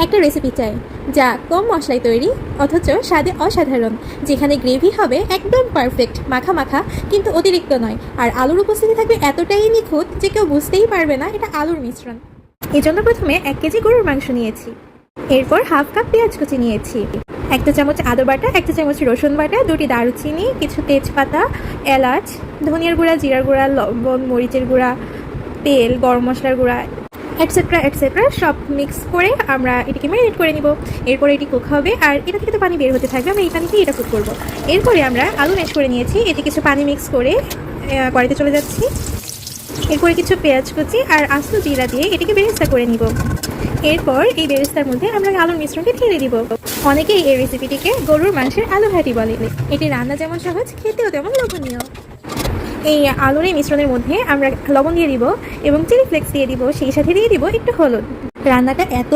একটা রেসিপি চাই যা কম মশলায় তৈরি অথচ স্বাদে অসাধারণ, যেখানে গ্রেভি হবে একদম পারফেক্ট মাখা মাখা কিন্তু অতিরিক্ত নয়, আর আলুর উপস্থিতি থাকবে এতটাই নিখুঁত যে কেউ বুঝতেই পারবে না এটা আলুর মিশ্রণ। এই জন্য প্রথমে 1 কেজি গরুর মাংস নিয়েছি। এরপর হাফ কাপ পেঁয়াজ কুচি নিয়েছি, 1 চামচ আদা বাটা, 1 চামচ রসুন বাটা, 2টি দারুচিনি, কিছু তেজপাতা, এলাচ, ধনিয়ার গুঁড়া, জিরার গুঁড়া, লবণ, মরিচের গুঁড়া, তেল, গরম মশলার গুঁড়া, এটসেট্রা এটসেট্রা সব মিক্স করে আমরা এটাকে ম্যারিনেট করে নিব। এরপরে এটি কুক হবে আর এটা থেকে তো পানি বের হতে থাকবে, আমরা এই পানিতেই এটা কুক করবো। এরপরে আমরা আলু ম্যাশ করে নিয়েছি, এতে কিছু পানি মিক্স করে কড়াইতে চলে যাচ্ছি। এরপরে কিছু পেঁয়াজ কুচি আর আস্ত জিরা দিয়ে এটিকে বেরেস্তা করে নিব। এরপর এই বেরেস্তার মধ্যে আমরা আলুর মিশ্রণকে ঢেলে দিব। অনেকেই এই রেসিপিটিকে গরুর মাংসের আলু ঘাটি বলে। এটি রান্না যেমন সহজ, খেতেও তেমন লোভনীয়। এই আলুর এই মিশ্রণের মধ্যে আমরা লবণ দিয়ে দিব এবং চিলি ফ্লেক্স দিয়ে দিব, সেই সাথে দিয়ে দিব একটু হলুদ। রান্নাটা এত